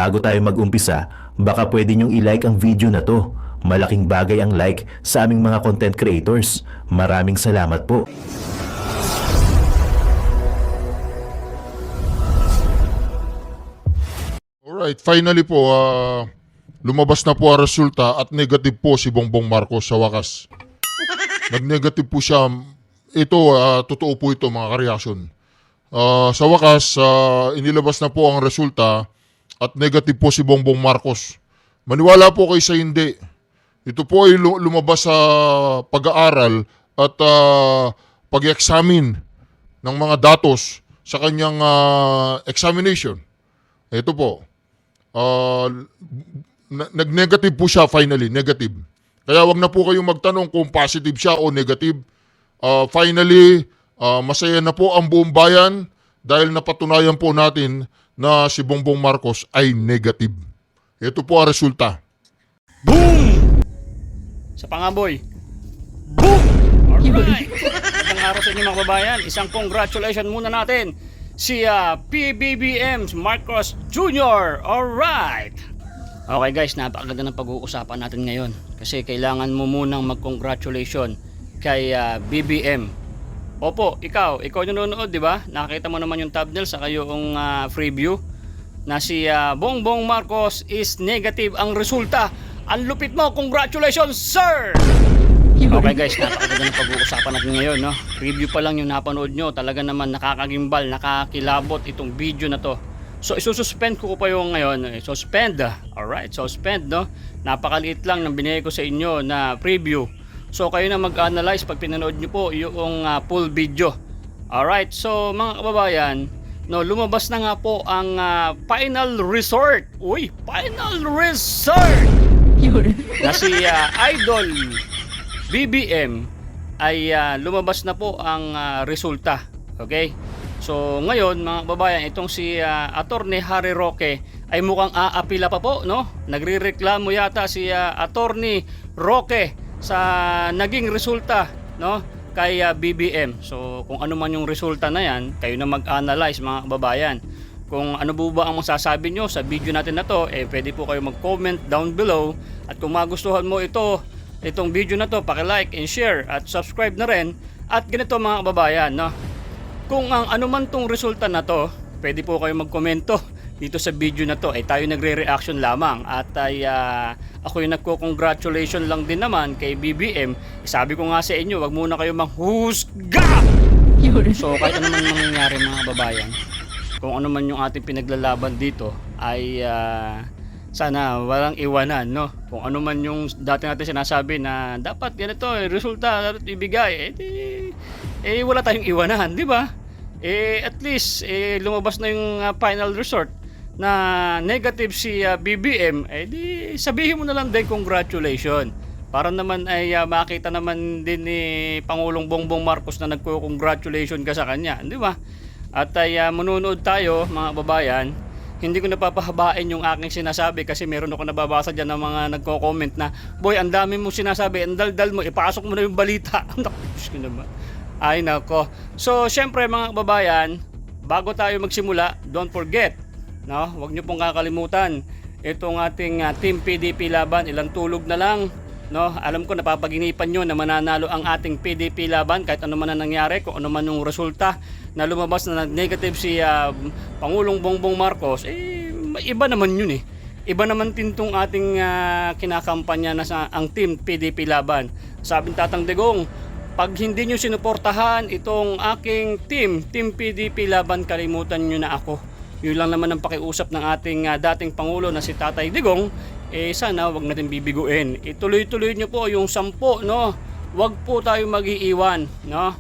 bago tayo mag-umpisa, baka pwede nyong i-like ang video na to. Malaking bagay ang like sa aming mga content creators. Maraming salamat po. Alright, finally po, lumabas na po ang resulta at negative po si Bongbong Marcos sa wakas. Nag-negative po siya. Ito, totoo po ito mga kareaksyon. Sa wakas, inilabas na po ang resulta at negative po si Bongbong Marcos. Maniwala po kayo sa hindi. Ito po ay lumabas sa pag-aaral at pag-examine ng mga datos sa kanyang examination. Ito po. Nag-negative po siya finally, negative. Kaya wag na po kayong magtanong kung positive siya o negative. Finally, masaya na po ang buong bayan dahil napatunayan po natin na si Bongbong Marcos ay negative. Ito po ang resulta. Boom! Sa pangaboy. Boom! Alright! Magandang araw sa inyo mga kababayan. Isang congratulations muna natin si PBBM Marcos Jr. Alright! Okay guys, napakaganda ng pag-uusapan natin ngayon. Kasi kailangan mo munang mag-congratulation kay BBM. Opo, ikaw yung nanonood, di ba? Nakita mo naman yung thumbnail sa kayong preview na si Bongbong Marcos is negative ang resulta. Ang lupit mo, congratulations sir! Okay guys, napakaganda ng pag-uusapan natin ngayon, no? Preview pa lang yung napanood nyo, talaga naman nakakagimbal, nakakilabot itong video na to. So isususpend ko pa yung ngayon, suspend, alright, suspend, no? Napakaliit lang ng binigay ko sa inyo na preview. So kayo na mag-analyze pag pinanood nyo po yung full video. Alright, so mga kababayan, no, lumabas na nga po ang final resort. Uy, final resort! Na si Idol BBM ay lumabas na po ang resulta. Okay? So ngayon mga kababayan, itong si Attorney Harry Roque ay mukhang aapila pa po, no? Nagrereklamo yata si Attorney Roque sa naging resulta, no, kay BBM. So kung ano man yung resulta na yan, kayo na mag-analyze mga kababayan. Kung ano po ba ang masasabi nyo sa video natin na to, pwede po kayo mag-comment down below. At kung magustuhan mo itong video na to, paki-like and share at subscribe na rin. At ganito mga kababayan, no, kung ang ano man tong resulta na to, pwede po kayo magkomento dito sa video na to. Tayo nagre-reaction lamang at ako yung nagko-congratulation lang din naman kay BBM. Sabi ko nga sa inyo, wag muna kayo manghusga. So kahit ano man mangyayari mga kababayan, kung ano man yung ating pinaglalaban dito ay sana walang iwanan, no? Kung ano man yung dati natin sinasabi na dapat ganito resulta dapat ibigay, wala tayong iwanan, di ba? At least lumabas na yung final resort na negative si BBM, di sabihin mo na lang din congratulations. Para naman ay makita naman din ni Pangulong Bongbong Marcos na nagko-congratulation ka sa kanya, di ba? At ay manunood tayo mga babayan. Hindi ko napapahabain yung aking sinasabi kasi meron ako nababasa dyan ng mga nagko-comment na, boy, ang dami mo sinasabi, ang daldal mo, ipasok mo na yung balita. Ay nako. So syempre mga kababayan, bago tayo magsimula, don't forget, no, wag niyo pong kakalimutan itong ating Team PDP laban, ilang tulog na lang, no. Alam ko napapaginipan niyo na mananalo ang ating PDP laban kahit ano man ang nangyari, kung ano man yung resulta na lumabas na negative si Pangulong Bongbong Marcos, iba naman yun Iba naman din tong ating kinakampanya na ang Team PDP laban. Sabi ng Tatang Digong, pag hindi nyo sinuportahan itong aking Team PDP laban, kalimutan nyo na ako. Yun lang naman ang pakiusap ng ating dating Pangulo na si Tatay Digong. Sana wag natin bibiguin. Ituloy-tuloy nyo po yung 10, no? Wag po tayo mag-iiwan, no?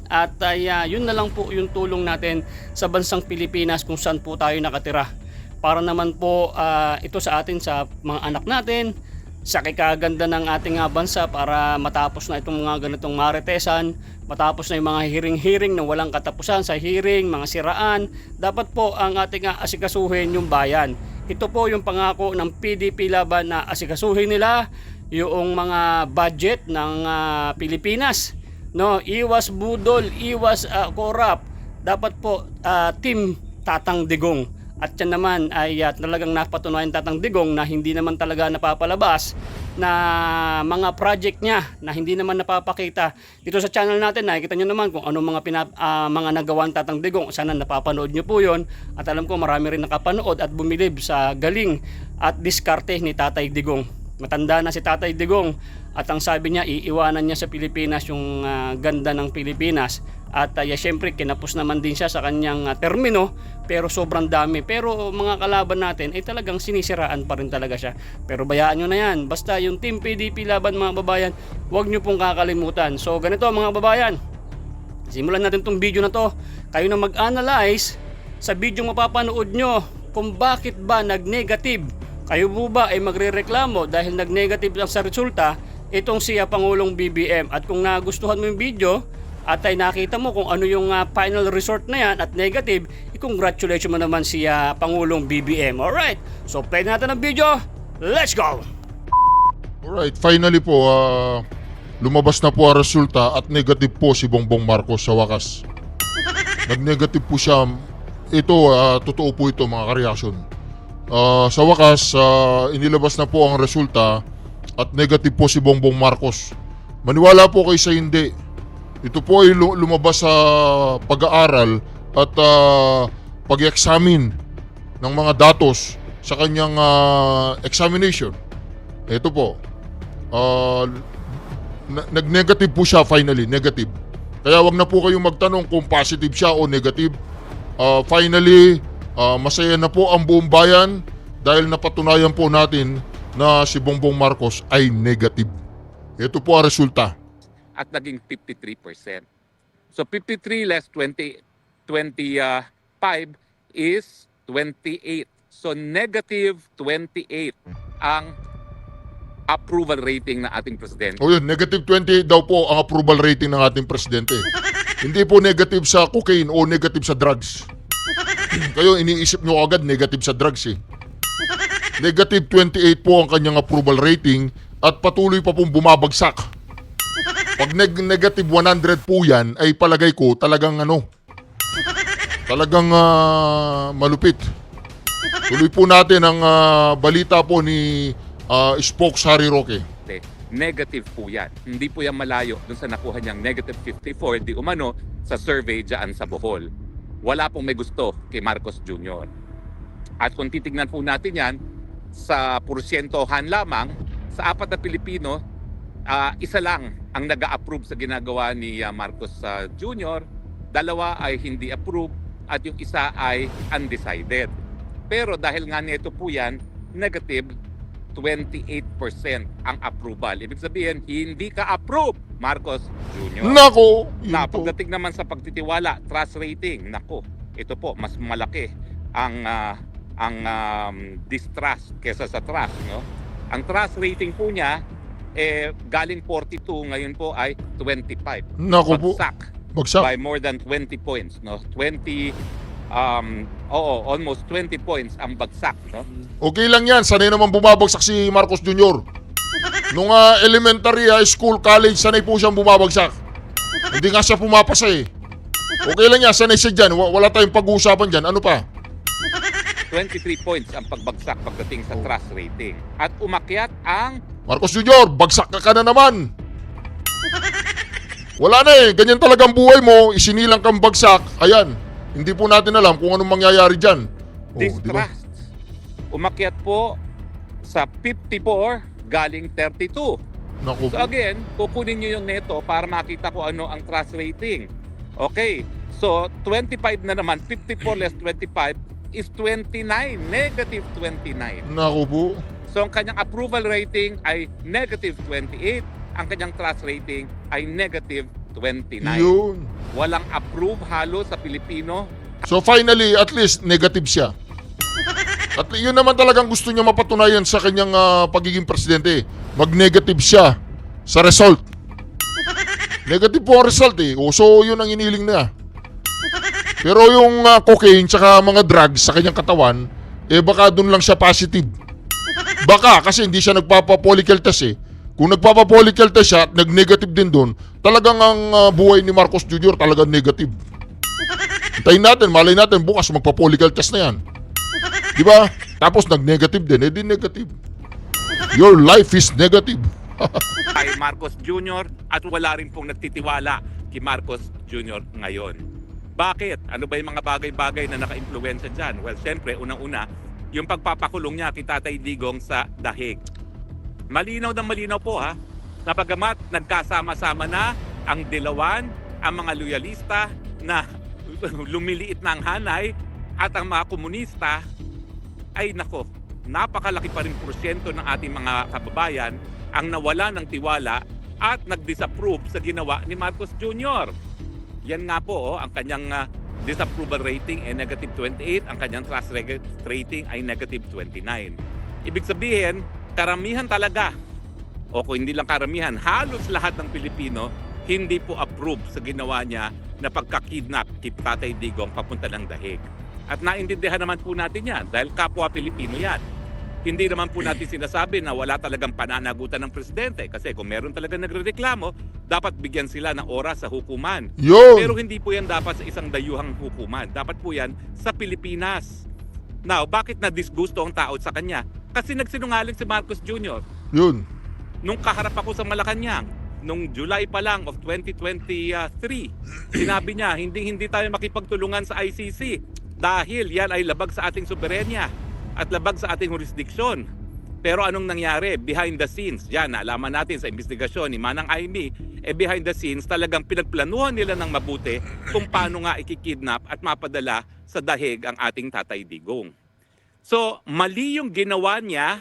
At yun na lang po yung tulong natin sa bansang Pilipinas kung saan po tayo nakatira. Para naman po ito sa atin, sa mga anak natin, sa kaganda ng ating bansa, para matapos na itong mga ganitong maritesan, matapos na yung mga hearing na walang katapusan sa hearing, mga siraan. Dapat po ang ating asikasuhin yung bayan. Ito po yung pangako ng PDP laban na asikasuhin nila yung mga budget ng Pilipinas. No, iwas budol, iwas korap. Dapat po Team Tatang Digong At yan naman ay talagang napatunayan Tatang Digong na hindi naman talaga napapalabas na mga project niya na hindi naman napapakita. Dito sa channel natin nakikita nyo naman kung anong mga nagawa ng Tatang Digong. Sana napapanood nyo po yon. At alam ko marami rin nakapanood at bumilib sa galing at diskarte ni Tatay Digong. Matanda na si Tatay Digong at ang sabi niya iiwanan niya sa Pilipinas yung ganda ng Pilipinas. At syempre kinapos naman din siya sa kanyang termino, pero sobrang dami. Pero mga kalaban natin ay talagang sinisiraan pa rin talaga siya. Pero bayaan nyo na yan, basta yung Team PDP laban mga babayan, huwag nyo pong kakalimutan. So ganito mga babayan, simulan natin tong video na to. Kayo na mag-analyze sa video mapapanood nyo kung bakit ba nag-negative. Kayo po ba ay magre-reklamo dahil nag-negative lang sa resulta itong siya Pangulong BBM. At kung nagustuhan mo yung video at ay nakita mo kung ano yung final result na yan at negative, i-congratulations mo naman siya Pangulong BBM. Alright, so play natin ang video. Let's go! Alright, finally po, lumabas na po ang resulta at negative po si Bongbong Marcos sa wakas. Nag-negative po siya. Ito, totoo po ito mga kareaksyon. Sa wakas, inilabas na po ang resulta at negative po si Bongbong Marcos. Maniwala po kayo sa hindi. Ito po ay lumabas sa pag-aaral at pag-examine ng mga datos sa kanyang examination. Ito po, nag-negative po siya finally, negative. Kaya wag na po kayong magtanong kung positive siya o negative. Finally, masaya na po ang buong bayan dahil napatunayan po natin na si Bongbong Marcos ay negative. Ito po ang resulta. At naging 53%. So 53 less 25 is 28. So negative 28 ang approval rating ng ating presidente. O yun, negative 28 daw po ang approval rating ng ating presidente. Hindi po negative sa cocaine o negative sa drugs. Kayo iniisip nyo agad negative sa drugs eh. Negative 28 po ang kanyang approval rating at patuloy pa pong bumabagsak. Pag negative 100 po yan, ay palagay ko talagang talagang malupit. Tuloy po natin ang balita po ni Spokes Harry Roque. Negative po yan. Hindi po yan malayo dun sa nakuha niyang negative 54 di umano sa survey dyan sa Bohol. Wala pong may gusto kay Marcos Jr. At kung titignan po natin yan, sa porsyentohan lamang, sa 4 na Pilipino, isa lang ang nag-a-approve sa ginagawa ni Marcos Jr., 2 ay hindi approve at yung isa ay undecided. Pero dahil nga nito po yan, negative 28% ang approval. Ibig sabihin, hindi ka approve, Marcos Jr. Nako! Na pagdating naman sa pagtitiwala, trust rating, nako, ito po, mas malaki ang distrust kesa sa trust. No? Ang trust rating po niya, galing 42, ngayon po ay 25. Nako po. Bagsak by more than 20 points. No? Almost 20 points ang bagsak. No? Okay lang yan, sanay naman bumabagsak si Marcos Jr. Nung elementary, high school, college, sanay po siyang bumabagsak. Hindi nga siya pumapasa eh. Okay lang yan, sanay siya dyan. Wala tayong pag-uusapan dyan. Ano pa? 23 points ang pagbagsak pagdating sa trust rating. At umakyat ang Marcos Jr., bagsak ka na naman. Wala na eh, ganyan talagang buhay mo, isinilang kang bagsak. Ayan, hindi po natin alam kung anong mangyayari dyan. distrust. Diba? Umakyat po sa 54 galing 32. Naku. So again, kukunin nyo yung neto para makita ko ano ang trust rating. Okay, so 25 na naman, 54 less 25 is 29, negative 29. Naku po. So ang kanyang approval rating ay negative 28, ang kanyang trust rating ay negative 29. Yun. Walang approve halo sa Pilipino. So finally, at least negative siya. At yun naman talagang gusto niya mapatunayan sa kanyang pagiging presidente. Mag-negative siya sa result. Negative po ang result eh. So yun ang iniling niya. Pero yung cocaine tsaka mga drugs sa kanyang katawan, baka dun lang siya positive. Baka kasi hindi siya nagpapa-follicle test eh. Kung nagpapa-follicle test siya at nag-negative din dun, talagang ang buhay ni Marcos Jr. talagang negative. Hintayin natin, malay natin bukas magpa-follicle test na yan. Di ba? Tapos nag-negative din, di negative. Your life is negative. Kay Marcos Jr. at wala rin pong nagtitiwala kay Marcos Jr. ngayon. Bakit? Ano ba yung mga bagay-bagay na naka-impluwensya dyan? Well, syempre, unang-una, yung pagpapakulong niya kay Tatay Digong sa dahig. Malinaw na malinaw po ha, na bagamat nagkasama-sama na ang dilawan, ang mga loyalista na lumiliit na ang hanay at ang mga komunista, ay nako, napakalaki pa rin porsyento ng ating mga kababayan ang nawala ng tiwala at nag-disapprove sa ginawa ni Marcos Jr. Yan nga po, ang kanyang disapproval rating ay negative 28, ang kanyang trust rating ay negative 29. Ibig sabihin, karamihan talaga, o kung hindi lang karamihan, halos lahat ng Pilipino hindi po approve sa ginawa niya na pagkakidnap kay Tatay Digong papunta ng dahig. At naintindihan naman po natin yan dahil kapwa Pilipino yan. Hindi naman po natin sinasabi na wala talagang pananagutan ng presidente kasi kung meron talagang nagrereklamo, dapat bigyan sila ng oras sa hukuman. Yun! Pero hindi po yan dapat sa isang dayuhang hukuman. Dapat po yan sa Pilipinas. Now, bakit na-disgusto ang tao sa kanya? Kasi nagsinungaling si Marcos Jr. Yun. Nung kaharap ako sa Malacanang, nung July pa lang of 2023, sinabi niya, hindi tayo makipagtulungan sa ICC dahil yan ay labag sa ating soberenya at labag sa ating jurisdiksyon. Pero anong nangyari? Behind the scenes, yan, naalaman natin sa investigasyon ni Manang Aimee, behind the scenes, talagang pinagplanuhan nila ng mabuti kung paano nga ikikidnap at mapadala sa dahig ang ating Tatay Digong. So, mali yung ginawa niya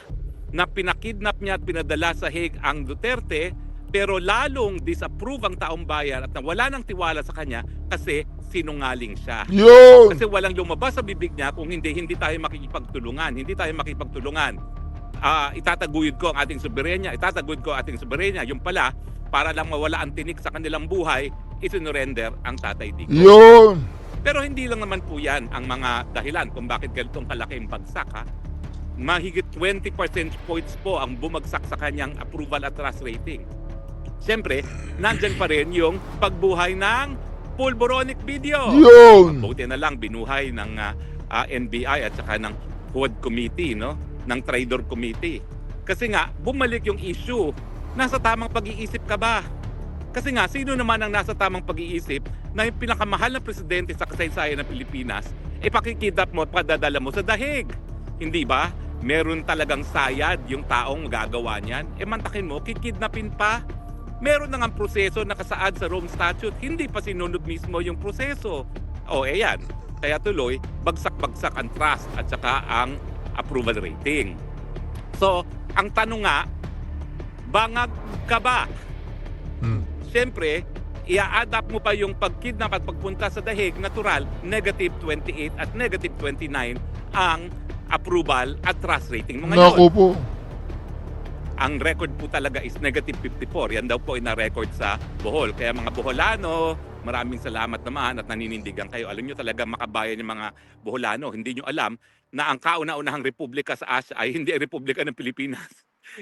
na pinakidnap niya at pinadala sa Hague ang Duterte, pero lalong disapprove ang taong bayan at nawala ng tiwala sa kanya kasi sinungaling siya. Yun! Kasi walang lumabas sa bibig niya kung hindi tayo makikipagtulungan. Hindi tayo makipagtulungan. Itataguyod ko ang ating soberenya, itataguyod ko ang ating soberenya. Yung pala, para lang mawala ang tinik sa kanilang buhay, isinurrender ang Tatay Digong. Yun! Pero hindi lang naman po yan ang mga dahilan kung bakit ganitong kalaking bagsak. Ha? Mahigit 20% points po ang bumagsak sa kanyang approval at trust rating. Siyempre, nandyan pa rin yung pagbuhay ng Pulboronic video. Yun! Buti na lang binuhay ng NBI at saka ng Huwad Committee, no? Ng Traidor Committee. Kasi nga, bumalik yung issue. Nasa tamang pag-iisip ka ba? Kasi nga, sino naman ang nasa tamang pag-iisip na yung pinakamahal na presidente sa kasaysayan ng Pilipinas, pakikidap mo at padadala mo sa dahig? Hindi ba? Meron talagang sayad yung taong gagawa niyan. Mantakin mo, kikidnapin pa. Meron na nga proseso nakasaad sa Rome Statute, hindi pa sinunod mismo yung proseso. Yan. Kaya tuloy, bagsak-bagsak ang trust at saka ang approval rating. So, ang tanong nga, bangag ka ba? Siyempre, i-adapt mo pa yung pagkidnap at pagpunta sa dahig, natural, negative 28 at negative 29 ang approval at trust rating mo ngayon. Naku po. Ang record po talaga is negative 54. Yan daw po ay na-record sa Bohol. Kaya mga Boholano, maraming salamat naman at naninindigan kayo. Alam nyo talaga makabayan yung mga Boholano. Hindi nyo alam na ang kauna-unahang republika sa Asia ay hindi ang Republika ng Pilipinas.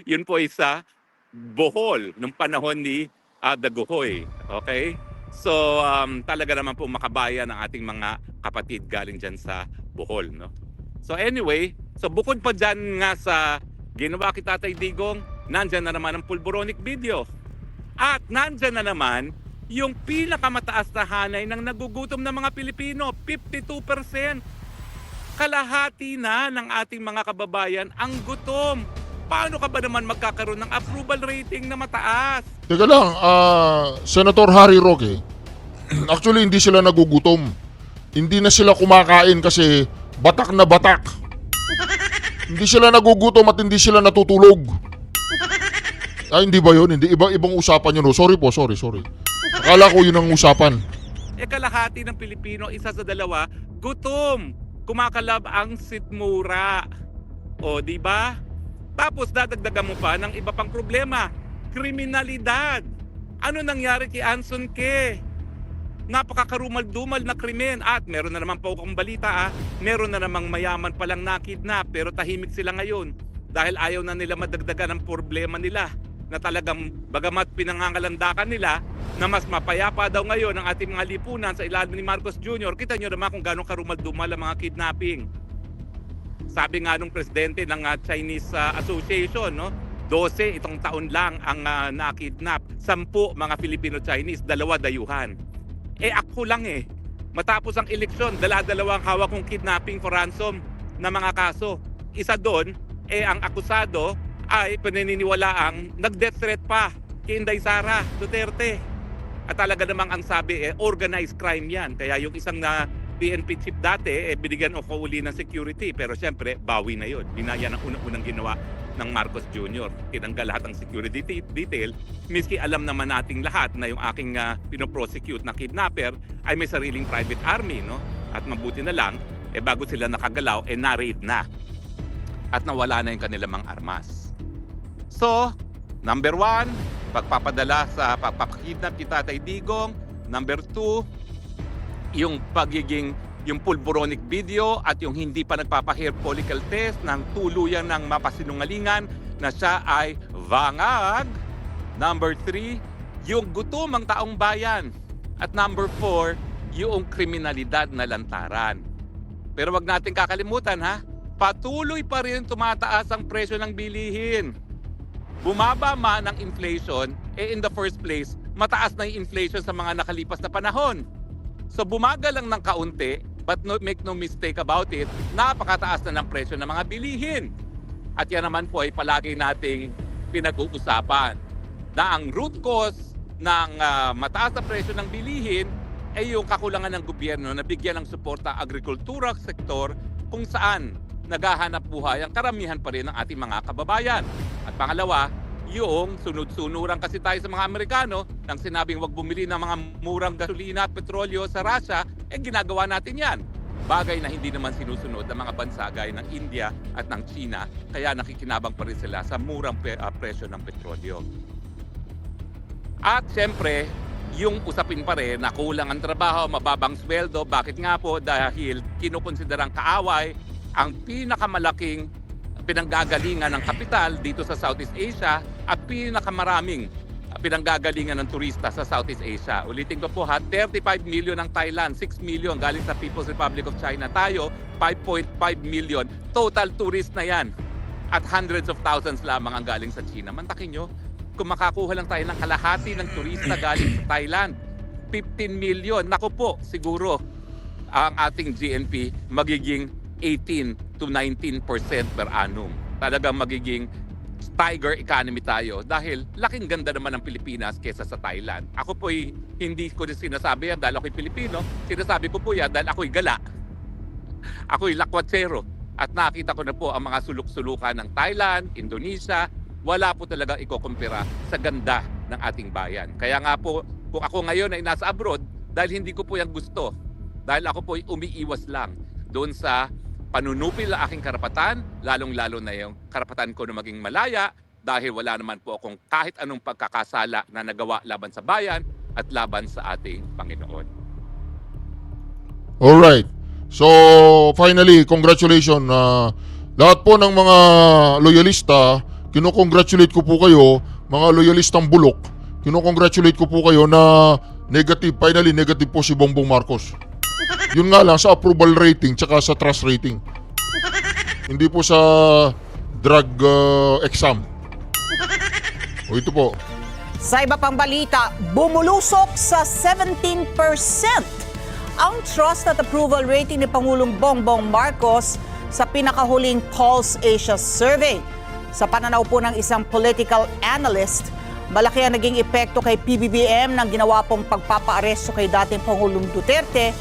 Yun po ay sa Bohol, nung panahon ni Daguhoy. Okay? So, talaga naman po makabayan ang ating mga kapatid galing dyan sa Bohol. No? So anyway, so bukod pa dyan nga sa ginawa kay Tatay Digong, nandyan na naman ang Pulboronic video. At nandyan na naman yung pinakamataas na hanay ng nagugutom na mga Pilipino, 52%. Kalahati na ng ating mga kababayan ang gutom. Paano ka ba naman magkakaroon ng approval rating na mataas? Teka lang, Senator Harry Roque, actually hindi sila nagugutom. Hindi na sila kumakain kasi batak na batak. Hindi sila nagugutom at hindi sila natutulog. Hindi ba yun? Hindi, ibang usapan yun. Sorry po, sorry. Akala ko yun ang usapan. Kalahati ng Pilipino, isa sa dalawa, gutom. Kumakalab ang sitmura. Di ba? Tapos dadagdagan mo pa ng iba pang problema. Kriminalidad. Ano nangyari kay Anson Ke? Napakakarumal-dumal na krimen at meron na naman po akong balita meron na namang mayaman palang nakidnap pero tahimik sila ngayon dahil ayaw na nila madagdagan ang problema nila na talagang bagamat pinangangalandakan nila na mas mapayapa daw ngayon ang ating mga lipunan sa ilalim ni Marcos Jr. Kita nyo naman kung gano'ng karumal-dumal ang mga kidnapping. Sabi nga nung presidente ng Chinese Association, no? 12 itong taon lang ang nakidnap. 10 mga Filipino-Chinese, 2 dayuhan. Ako lang matapos ang eleksyon, dala-dalawang hawak kong kidnapping for ransom na mga kaso. Isa doon, ang akusado ay paniniwalaang nag-death threat pa kay Inday Sara Duterte. At talaga namang ang sabi, organized crime yan. Kaya yung isang na PNP chief dati, binigyan o kauli ng security. Pero siyempre, bawi na yun. Binaya ng unang-unang ginawa ng Marcos Jr. Tinanggal lahat ng security detail. Miski alam naman nating lahat na yung aking pinoprosecute na kidnapper ay may sariling private army. No? At mabuti na lang, bago sila nakagalaw, na-raid na. At nawala na yung kanilang mga armas. So, number 1, pagpapadala sa pagpapakidnap ni Tatay Digong. Number 2, yung yung pulboronic video at yung hindi pa nagpapa-hair follicle test ng tuluyan ng mapasinungalingan na siya ay vangag. Number 3, yung gutom ang taong bayan. At number 4, yung kriminalidad na lantaran. Pero wag natin kakalimutan patuloy pa rin tumataas ang presyo ng bilihin. Bumaba man ang inflation, in the first place, mataas na yung inflation sa mga nakalipas na panahon. So bumagal lang ng kaunti, but make no mistake about it, napakataas na ng presyo ng mga bilihin. At yan naman po ay palagi nating pinag-uusapan na ang root cause ng mataas na presyo ng bilihin ay yung kakulangan ng gobyerno na bigyan ng suporta agrikultura sektor kung saan naghahanap buhay ang karamihan pa rin ng ating mga kababayan. At pangalawa, yung sunod-sunuran kasi tayo sa mga Amerikano nang sinabing wag bumili ng mga murang gasolina at petrolyo sa Russia, ginagawa natin yan. Bagay na hindi naman sinusunod ng mga bansa gaya ng India at ng China, kaya nakikinabang pa rin sila sa murang presyo ng petrolyo. At siyempre, yung usapin pa rin na kulang ang trabaho, mababang sweldo. Bakit nga po? Dahil kinukonsiderang kaaway ang pinakamalaking pinanggagalingan ng kapital dito sa Southeast Asia at pinakamaraming pinanggagalingan ng turista sa Southeast Asia. Ulitin ko po 35 million ang Thailand, 6 million galing sa People's Republic of China. Tayo, 5.5 million. Total tourist na yan. At hundreds of thousands lamang ang galing sa China. Mantakin nyo, kung makakuha lang tayo ng kalahati ng turista galing sa Thailand, 15 million. Naku po, siguro ang ating GNP magiging 18 to 19% per annum. Talagang magiging tiger economy tayo dahil laking ganda naman ng Pilipinas kesa sa Thailand. Ako po'y hindi ko sinasabi yan dahil ako'y Pilipino. Sinasabi ko po yan dahil ako'y gala. Ako'y lakwatsero. At nakita ko na po ang mga suluk-sulukan ng Thailand, Indonesia. Wala po talagang ikukumpira sa ganda ng ating bayan. Kaya nga po, kung ako ngayon ay nasa abroad, dahil hindi ko po yan gusto. Dahil ako po'y umiiwas lang doon sa panunupil ang aking karapatan, lalong-lalo na yung karapatan ko na maging malaya dahil wala naman po akong kahit anong pagkakasala na nagawa laban sa bayan at laban sa ating Panginoon. Alright. So, finally, congratulations. Lahat po ng mga loyalista, kinukongratulate ko po kayo, mga loyalistang bulok, kinukongratulate ko po kayo na finally negative po si Bongbong Marcos. Yun nga lang sa approval rating tsaka sa trust rating. Hindi po sa drug exam. O ito po. Sa iba pang balita, bumulusok sa 17% ang trust at approval rating ni Pangulong Bongbong Marcos sa pinakahuling Pulse Asia Survey. Sa pananaw po ng isang political analyst, malaki ang naging epekto kay PBBM ng ginawa pong pagpapaaresto kay dating Pangulong Duterte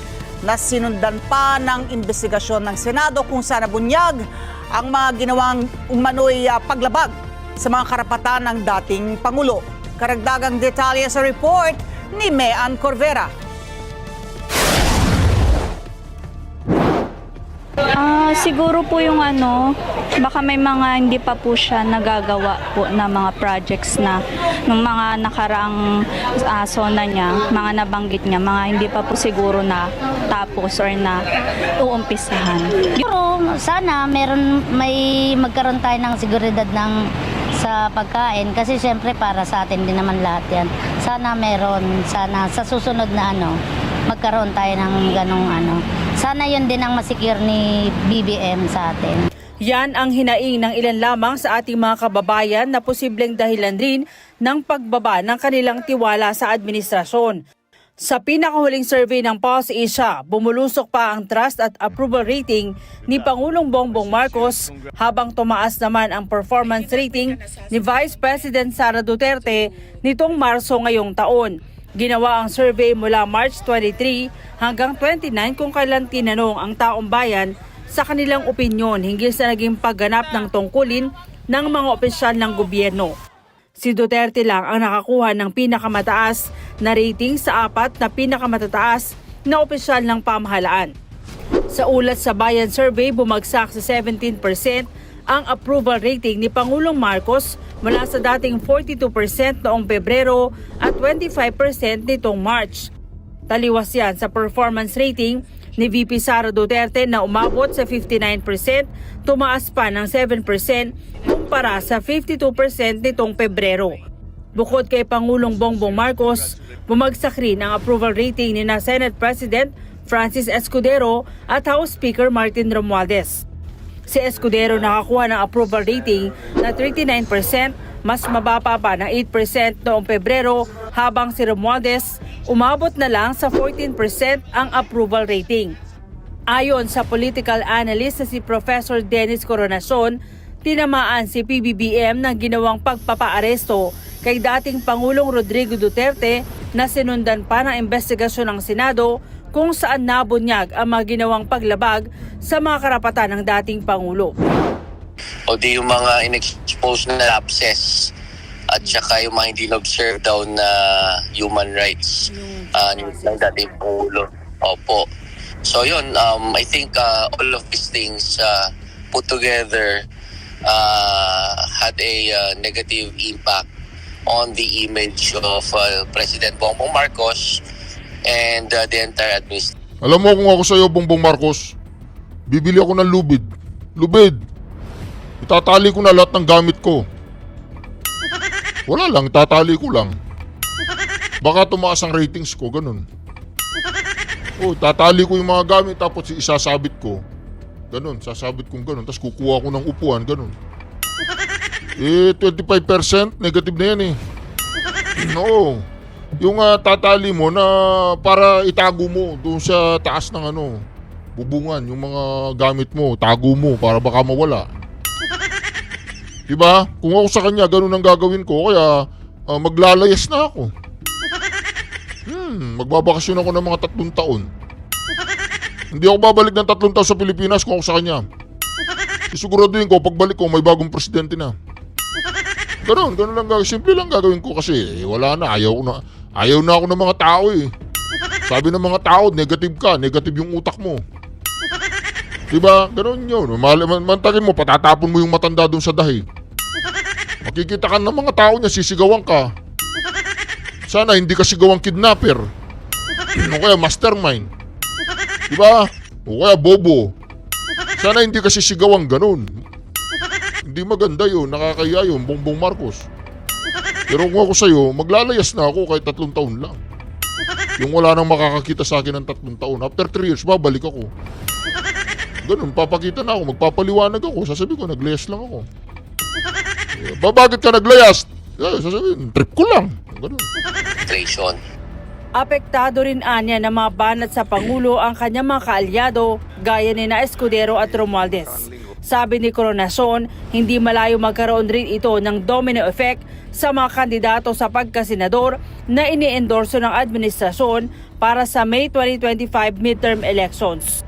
na sinundan pa ng investigasyon ng Senado kung saan nabunyag ang mga ginawang umano'y paglabag sa mga karapatan ng dating Pangulo. Karagdagang detalye sa report ni Mean Corvera. Siguro po yung baka may mga hindi pa po siya nagagawa po na mga projects na ng mga nakaraang zona niya, mga nabanggit niya, mga hindi pa po siguro na tapos or na uumpisahan. Siguro sana may magkaroon tayo ng seguridad sa pagkain kasi siyempre para sa atin din naman lahat yan. Sana sana sa susunod na magkaroon tayo ng ganong Sana yun din ang masikir ni BBM sa atin. Yan ang hinaing ng ilan lamang sa ating mga kababayan na posibleng dahilan rin ng pagbaba ng kanilang tiwala sa administrasyon. Sa pinakahuling survey ng Pulse Asia, bumulusok pa ang trust at approval rating ni Pangulong Bongbong Marcos habang tumaas naman ang performance rating ni Vice President Sara Duterte nitong Marso ngayong taon. Ginawa ang survey mula March 23 hanggang 29 kung kailan tinanong ang taong bayan sa kanilang opinyon hinggil sa naging pagganap ng tungkulin ng mga opisyal ng gobyerno. Si Duterte lang ang nakakuha ng pinakamataas na rating sa 4 na pinakamataas na opisyal ng pamahalaan. Sa ulat sa Bayan Survey, bumagsak sa 17% ang approval rating ni Pangulong Marcos mula sa dating 42% noong Pebrero at 25% nitong March. Taliwas yan sa performance rating ni VP Sara Duterte na umabot sa 59%, tumaas pa ng 7% kumpara sa 52% nitong Pebrero. Bukod kay Pangulong Bongbong Marcos, bumagsak rin ang approval rating ni na Senate President Francis Escudero at House Speaker Martin Romualdez. Si Escudero nakakuha ng approval rating na 39%, mas mababa pa ng 8% noong Pebrero, habang si Romualdez umabot na lang sa 14% ang approval rating. Ayon sa political analyst na si Professor Dennis Coronacion, tinamaan si PBBM ng ginawang pagpapaaresto kay dating Pangulong Rodrigo Duterte na sinundan pa ng investigasyon ng Senado kung saan nabunyag ang mga ginawang paglabag sa mga karapatan ng dating Pangulo. O di yung mga in-expose na lapses at saka yung mga hindi na-observe daw na human rights ng dating Pangulo. Opo. So yun, I think all of these things put together had a negative impact on the image of President Bongbong Marcos and the entire administration. Alam mo kung ako sa'yo, Bongbong Marcos, bibili ako ng lubid. Lubid! Itatali ko na lahat ng gamit ko. Wala lang, itatali ko lang. Baka tumaas ang ratings ko, ganun. Tatali ko yung mga gamit tapos isasabit ko. Ganun, sasabit kong ganun. Tapos kukuha ko ng upuan, ganun. 25% negative na yan eh. No. Yung tatali mo na para itago mo doon sa taas ng bubungan, yung mga gamit mo, tago mo para baka mawala. Diba? Kung ako sa kanya, ganun ang gagawin ko, kaya maglalayas na ako. Magbabakasyon ako ng mga 3 taon. Hindi ako babalik ng 3 taon sa Pilipinas kung ako sa kanya. Sisiguraduhin ko, pagbalik ko, may bagong presidente na. Ganun lang gagawin. Simple lang gagawin ko kasi wala na, ayaw na ako ng mga tao eh. Sabi ng mga tao, negative ka, negative yung utak mo. Diba? Ganun yun. Mantagin mo, patatapon mo yung matanda dun sa dahi. Makikita ka ng mga tao niya, sisigawan ka. Sana hindi ka sigawang kidnapper. O kaya mastermind. Diba? O kaya bobo. Sana hindi ka sisigawang ganun. Hindi maganda yun, nakakaya yun, Bongbong Marcos. Pero kung ako sa'yo, maglalayas na ako kahit 3 taon lang. Yung wala nang makakakita sa akin ng 3 taon. After 3 years, babalik ako. Ganun, papakita na ako, magpapaliwanag ako. Sasabihin ko, naglayas lang ako. Bakit ka naglayas? Sasabihin, trip ko lang. Ganun. Apektado rin anya ng mga banat sa Pangulo ang kanyang mga kaalyado gaya ni na Escudero at Romualdez. Sabi ni Coronacion, hindi malayo magkaroon rin ito ng domino effect sa mga kandidato sa pagkasenador na ini-endorso ng administrasyon para sa May 2025 midterm elections.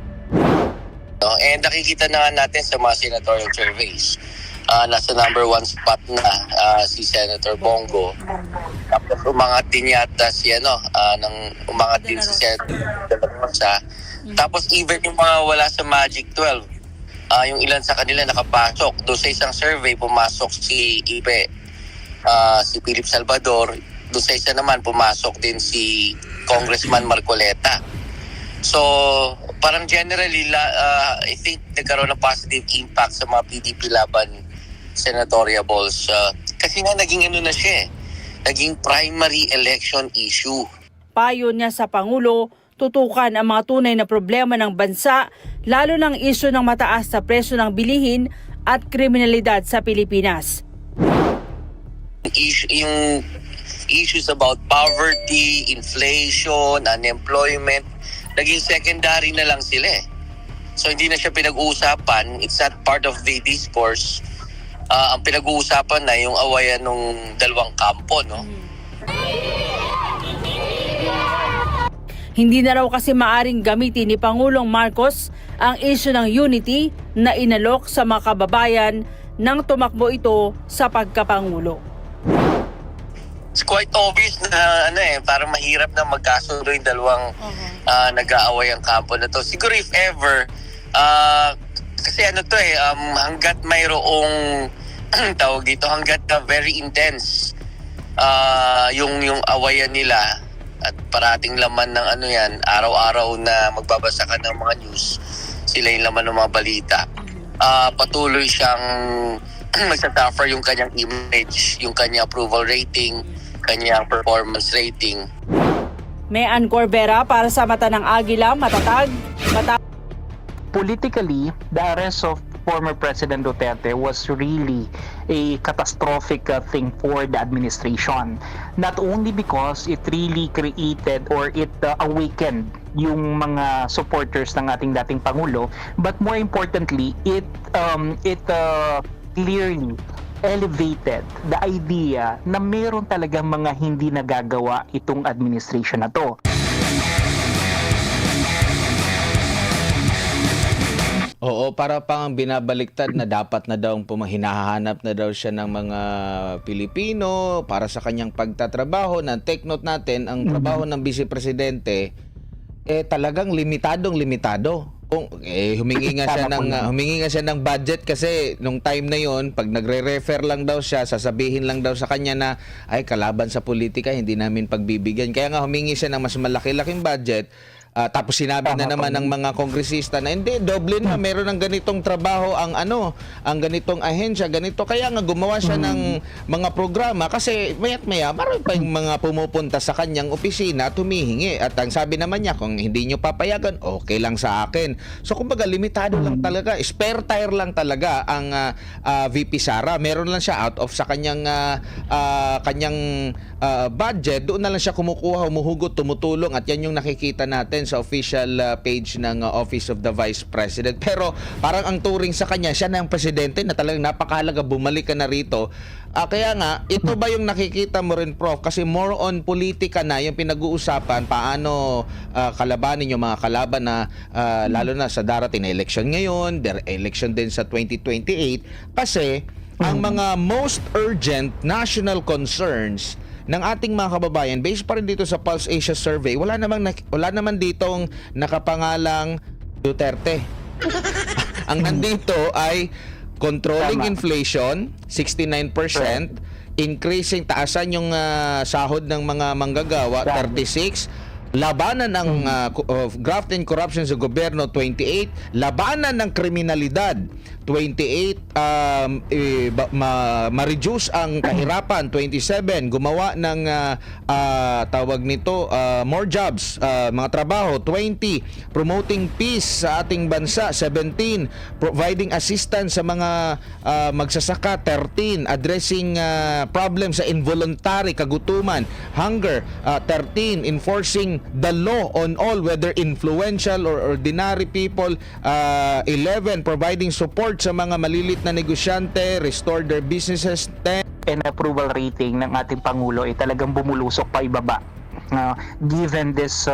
And nakikita na natin sa mga senatorial surveys. Nasa number 1 spot na si Senator Bongo. Tapos umangat din yata si umangat din si Senator De La Rosa. Tapos even yung mga wala sa Magic 12, yung ilan sa kanila nakapasok. Doon sa isang survey, pumasok si Ibe, si Philip Salvador. Doon sa isa naman, pumasok din si Congressman Marcoleta. So, parang generally, I think nagkaroon ng positive impact sa mga PDP laban senatorial balls. Kasi nga naging na siya naging primary election issue. Payo niya sa Pangulo, tutukan ang mga tunay na problema ng bansa, lalo ng isyu ng mataas na presyo ng bilihin at kriminalidad sa Pilipinas. Yung issues about poverty, inflation, unemployment, naging secondary na lang sila eh. So hindi na siya pinag-uusapan, it's not part of the discourse. Ang pinag-uusapan na yung awayan ng dalawang kampo, no? Hindi na raw kasi maaring gamitin ni Pangulong Marcos ang isyu ng unity na inalok sa mga kababayan nang tumakbo ito sa pagkapangulo. It's quite obvious na parang mahirap na magkasundo yung dalawang nag-aaway ang kampo na to. Siguro if ever, kasi hanggat mayroong tawag dito, hanggat very intense yung awayan nila at parating laman ng araw-araw na magbabasa ka ng mga news, sila yung laman ng mga balita. Patuloy siyang magsasuffer yung kanyang image, yung kanyang approval rating, kanyang performance rating. May Ann Corbera para sa Mata ng Agila, matatag. Politically, the arrest of former President Duterte was really a catastrophic thing for the administration. Not only because it really created or it awakened yung mga supporters ng ating dating Pangulo, but more importantly, it clearly elevated the idea na meron talagang mga hindi nagagawa itong administration na to. Oo, para pang binabaliktad na dapat na daw hinahanap na daw siya ng mga Pilipino para sa kanyang pagtatrabaho. Take note natin, ang trabaho ng Vice Presidente talagang limitado. Kung humingi nga siya ng budget kasi nung time na yon, pag nagre-refer lang daw siya, sasabihin lang daw sa kanya na ay kalaban sa politika, hindi namin pagbibigyan. Kaya nga humingi siya ng mas malaki-laking budget. Tapos sinabi na naman ng mga kongresista na hindi, doble na, meron ng ganitong trabaho ang ganitong ahensya, ganito. Kaya nga gumawa siya ng mga programa kasi maya't maya, marami pa yung mga pumupunta sa kanyang opisina at humihingi. At ang sabi naman niya, kung hindi nyo papayagan, okay lang sa akin. So kumbaga, limitado lang talaga, spare tire lang talaga ang VP Sara. Meron lang siya out of sa kanyang budget, doon na lang siya kumukuha, humuhugot, tumutulong at yan yung nakikita natin sa official page ng Office of the Vice President. Pero parang ang turing sa kanya, siya na ang presidente na talagang napakahalaga, bumalik ka na rito. Kaya nga, ito ba yung nakikita mo rin, Prof? Kasi more on politika na yung pinag-uusapan, paano kalabanin yung mga kalaban na lalo na sa darating na election ngayon, election din sa 2028, kasi ang mga most urgent national concerns ng ating mga kababayan, based pa rin dito sa Pulse Asia Survey, wala naman ditong nakapangalang Duterte. Ang nandito ay controlling inflation, 69%, increasing, taasan yung sahod ng mga manggagawa, 36%, labanan ng graft and corruption sa gobyerno, 28%, labanan ng kriminalidad, 28, ma-reduce ang kahirapan, 27, gumawa ng tawag nito, more jobs, mga trabaho, 20, promoting peace sa ating bansa, 17, providing assistance sa mga magsasaka, 13, addressing problems sa involuntary kagutuman, hunger, 13, enforcing the law on all, whether influential or ordinary people, 11, providing support sa mga malilit na negosyante, restore their businesses, 10. And approval rating ng ating Pangulo ay talagang bumulusok pa ibaba. Given these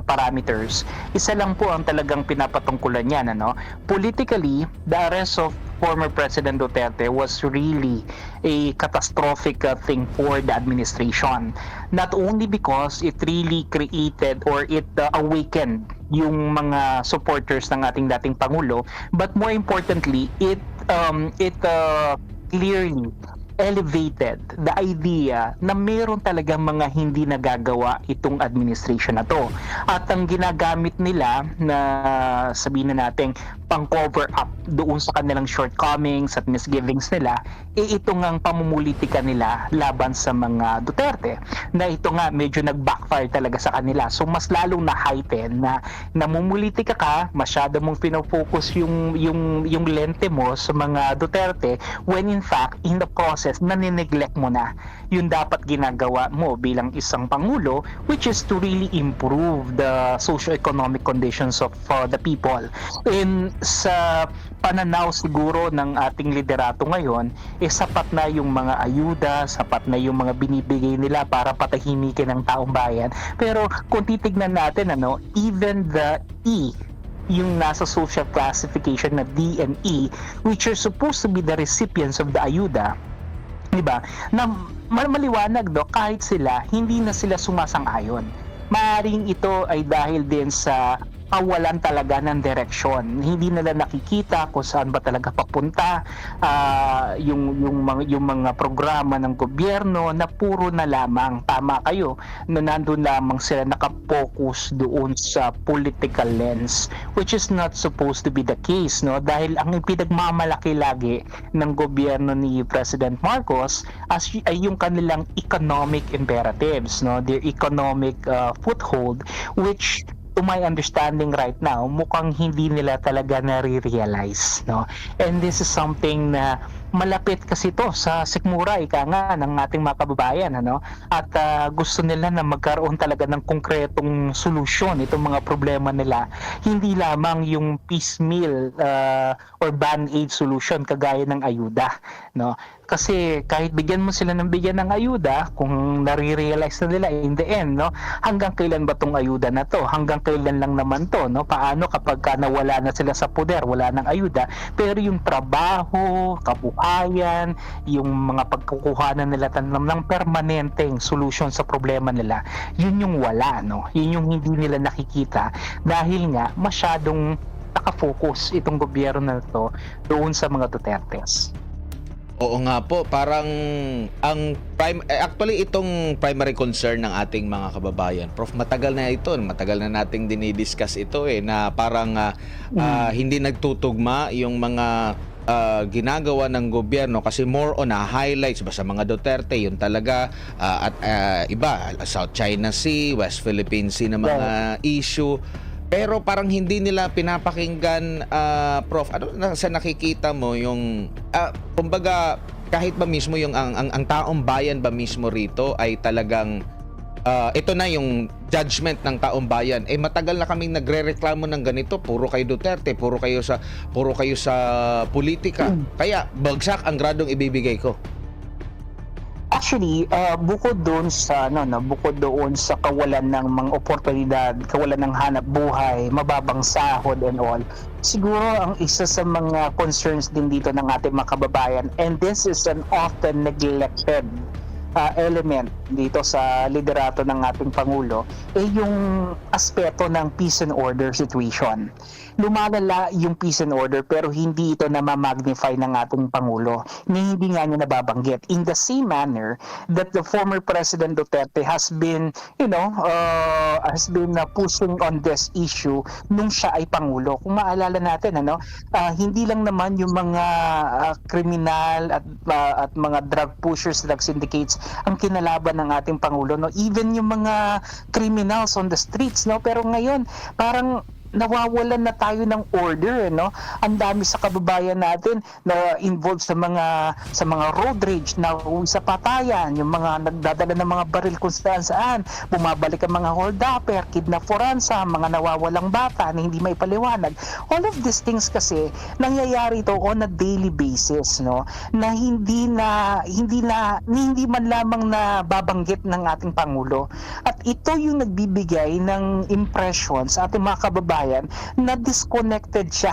parameters, isa lang po ang talagang pinapatungkulan niyan. Politically, the arrest of former President Duterte was really a catastrophic thing for the administration. Not only because it really created or it awakened yung mga supporters ng ating dating Pangulo, but more importantly, it clearly elevated the idea na meron talagang mga hindi nagagawa itong administration na to. At ang ginagamit nila na sabihin na natin pang-cover up doon sa kanilang shortcomings at misgivings nila, ito ngang pamumulitika nila laban sa mga Duterte. Na ito nga medyo nag-backfire talaga sa kanila. So mas lalong na-heighten na namumulitika ka, masyado mong pinofocus yung lente mo sa mga Duterte when in fact in the process nanineglect mo na yung dapat ginagawa mo bilang isang pangulo, which is to really improve the socio-economic conditions of the people. And sa pananaw siguro ng ating liderato ngayon, sapat na yung mga ayuda, sapat na yung mga binibigay nila para patahimikin ang taong bayan. Pero kung titignan natin, even the yung nasa social classification na D and E, which are supposed to be the recipients of the ayuda, di ba? Na maliwanag kahit sila, hindi na sila sumasang-ayon. Maaring ito ay dahil din sa kawalan talaga ng direksyon. Hindi nila nakikita kung saan ba talaga papunta yung mga programa ng gobyerno na puro na lamang, tama kayo, na nandun lamang sila nakapokus doon sa political lens, which is not supposed to be the case, dahil ang pinagmamalaki lagi ng gobyerno ni President Marcos ay yung kanilang economic imperatives, their economic foothold, which to my understanding right now, mukhang hindi nila talaga nare-realize, And this is something na malapit kasi to sa sikmura, ika nga, ng ating mga kababayan, At gusto nila na magkaroon talaga ng konkretong solusyon itong mga problema nila. Hindi lamang yung piecemeal or band-aid solution kagaya ng ayuda, Kasi kahit bigyan mo sila ng bigyan ng ayuda, kung nare-realize na nila in the end, hanggang kailan ba tong ayuda na to? Hanggang kailan lang naman to, Paano kapag nawala na sila sa poder, wala ng ayuda, pero yung trabaho, kabuhayan, yung mga pagkukuhanan nila ng permanenteng solusyon sa problema nila, yun yung wala, Yun yung hindi nila nakikita dahil nga masyadong nakafocus itong gobyerno na to doon sa mga Dutertes. Oo nga po, parang actually itong primary concern ng ating mga kababayan, Prof, matagal na nating dinidiscuss ito na parang hindi nagtutugma yung mga ginagawa ng gobyerno kasi more on highlights ba sa mga Duterte, yun talaga at iba, South China Sea, West Philippine Sea na mga issue. Pero parang hindi nila pinapakinggan, Prof. Ano sa nakikita mo yung kumbaga kahit ba mismo yung ang taong bayan ba mismo rito ay talagang ito na yung judgment ng taong bayan. Matagal na kaming nagrereklamo ng ganito, puro kayo Duterte, puro kayo sa politika. Kaya bagsak ang gradong ibibigay ko. Actually, bukod doon sa kawalan ng mga oportunidad, kawalan ng hanap buhay, mababang sahod and all, siguro ang isa sa mga concerns din dito ng ating mga kababayan, and this is an often neglected element dito sa liderato ng ating Pangulo, yung aspeto ng peace and order situation. Lumalala yung peace and order pero hindi ito na-magnify ng ating Pangulo. Hindi nga niya nababanggit. In the same manner that the former President Duterte has been, pushing on this issue nung siya ay Pangulo. Kung maalala natin, hindi lang naman yung mga kriminal at mga drug pushers, drug syndicates ang kinalaban ng ating Pangulo. Even yung mga criminals on the streets. Pero ngayon, parang nawawalan na tayo ng order, Ang dami sa kababayan natin na involved sa mga road rage, na sa patayan, yung mga nagdadala ng mga baril kung saan, bumabalik ang mga hold-upper, kidnaporansa, mga nawawalang bata na hindi may paliwanag. All of these things kasi nangyayari ito on a daily basis, na hindi man lamang na babanggit ng ating Pangulo. At ito yung nagbibigay ng impression sa ating mga kababayan na disconnected siya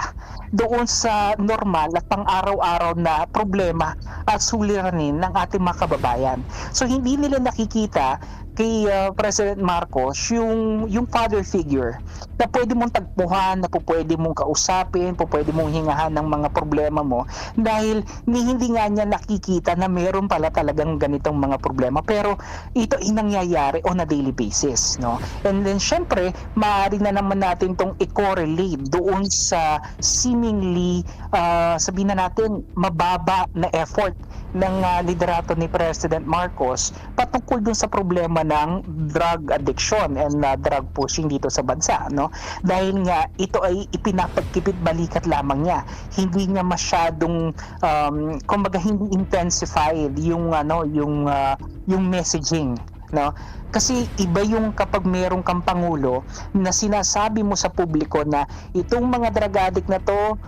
doon sa normal at pang-araw-araw na problema at suliranin ng ating mga kababayan. So hindi nila nakikita kay President Marcos yung father figure na pwede mong tagpuhan, na pwede mong kausapin, pwede mong hingahan ng mga problema mo dahil hindi nga niya nakikita na meron pala talagang ganitong mga problema, pero ito ay nangyayari on a daily basis, no? And then syempre maaari na naman natin tong i-correlate doon sa seemingly sabihin na natin mababa na effort ng liderato ni President Marcos patungkol dun sa problema ng drug addiction and drug pushing dito sa bansa, no? Dahil nga ito ay ipinapagkipit balikat lamang niya, hindi niya masyadong kumbaga hindi intensified yung yung messaging, no? Kasi iba yung kapag merong kang pangulo na sinasabi mo sa publiko na itong mga drug addict na to,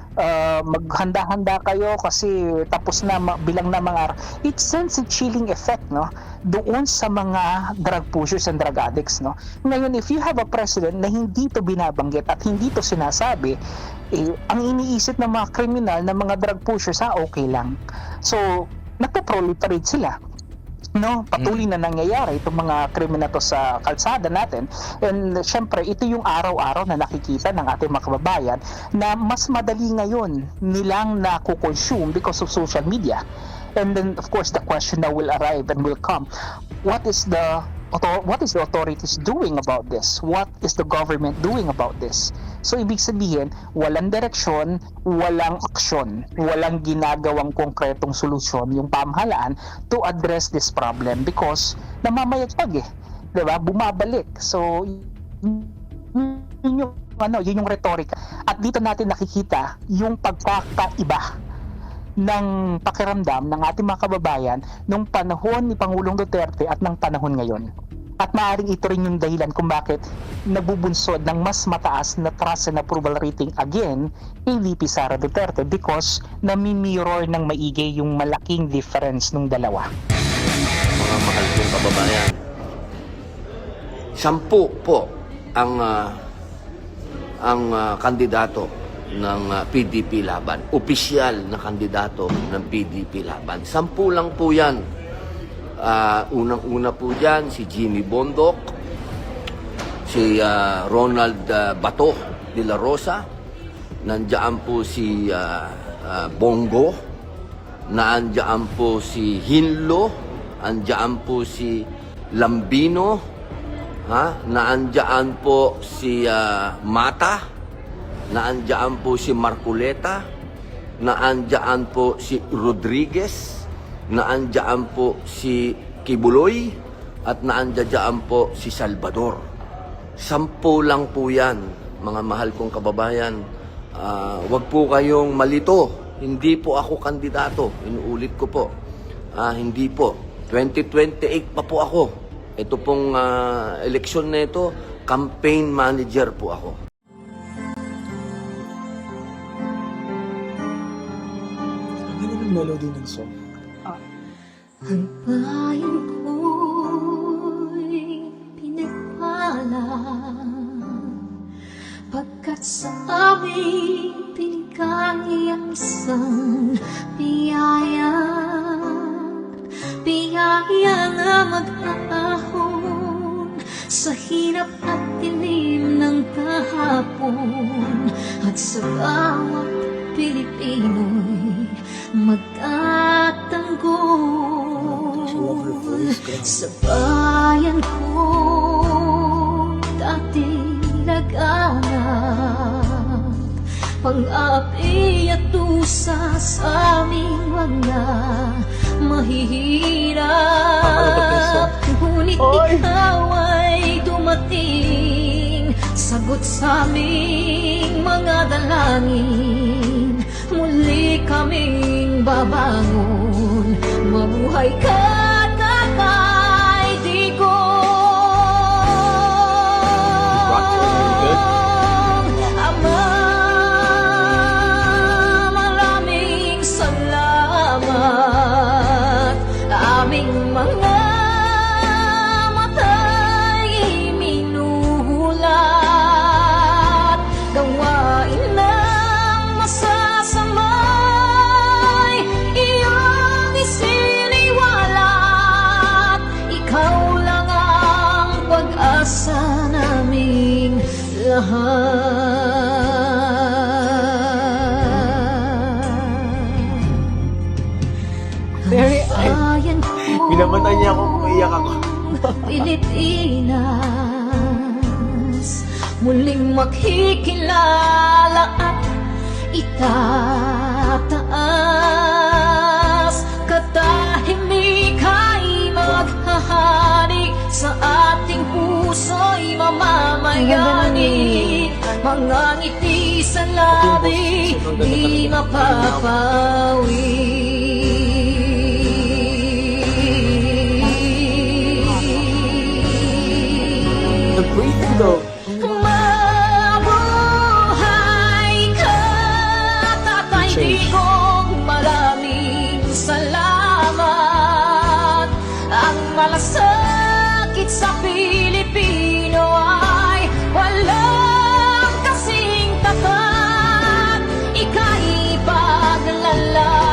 maghanda-handa kayo kasi tapos na bilang na mga araw. It sends a chilling effect, no, doon sa mga drug pushers and drug addicts, no. Ngayon, if you have a president na hindi to binabanggit at hindi to sinasabi, ang iniisip ng mga kriminal na mga drug pushers, okay lang. So, nagpo-proliferate sila. No, patuloy na nangyayari itong mga krimen na to sa kalsada natin, and syempre ito yung araw-araw na nakikita ng ating mga kababayan na mas madali ngayon nilang nakukonsume because of social media. And then of course the question now will arrive and will come, what is the authorities doing about this? What is the government doing about this? So ibig sabihin, walang direksyon, walang aksyon, walang ginagawang konkretong solusyon yung pamahalaan to address this problem because namamayagpag diba? Bumabalik. So yun yung retorika. At dito natin nakikita yung pagkakaiba ng pakiramdam ng ating mga kababayan nung panahon ni Pangulong Duterte at ng panahon ngayon. At maaaring ito rin yung dahilan kung bakit nagbubunsod ng mas mataas na trust and approval rating again kay VP Sara Duterte because nami-mirror ng maigi yung malaking difference ng dalawa. Mga mahal kong kababayan, 10 po ang kandidato ng PDP Laban. Opisyal na kandidato ng PDP Laban. 10 lang po yan. Unang-una po dyan, si Jimmy Bondoc, si Ronald Bato de la Rosa, nandiyan po si Bongo, nandiyan po si Hinlo, nandiyan po si Lambino, nandiyan po si Mata, naandyan po si Marculeta, naandyan po si Rodriguez, naandyan po si Kibuloy, at naandyan po si Salvador. 10 lang po yan, mga mahal kong kababayan. Wag po kayong malito. Hindi po ako kandidato. Inuulit ko po. Hindi po. 2028 pa po ako. Ito pong eleksyon na ito, campaign manager po ako. Melody ng song. Ang bayan ko'y pinagpala pagkat sa aming pinigay ang isang biyaya na mag-aahon sa hirap at dilim ng kahapon at sa bawat Pilipino'y magtatanggol sa bayan ko dati laganap pang-api at tusa sa aming mga mahihirap, ngunit ikaw ay dumating, sagot sa aming mga dalangin. Muli kaming babangon, mabuhay ka na kay Digong. Ama, maraming salamat, aming mga matay minuhulat, gawain na masasamay iyong isiniwalat Very ayan ko Pinamatay niya ako kung iyak ako. Pilipinas, muling makikilala at itataas. Katahimik ay maghahari sa ating puso'y mamamayani. Mga ngiti sa labi, di mapapawi. Mabuhay ka, Tatay Digong, maraming salamat. Ang malasakit sa Pilipino ay walang kasing tapat. Ika'y paglalaban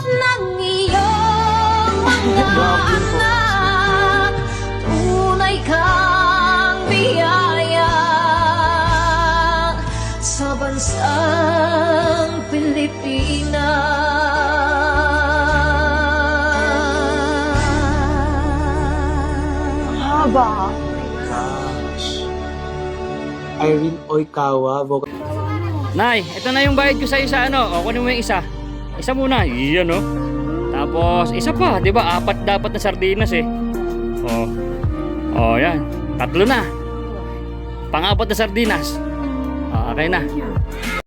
ng iyong mga anak. Tunay kang biyaya sa bansang Pilipinas. Haba. Gosh. Irene Oikawa, Nay, ito na yung bayad ko sa isa, ano? O, kunin mo yung isa. Isa muna. Iyan, oh. Tapos, isa pa. Di ba? 4 dapat na sardinas, eh. O. O, yan. 3 na. Pang-4 na sardinas. O, okay na.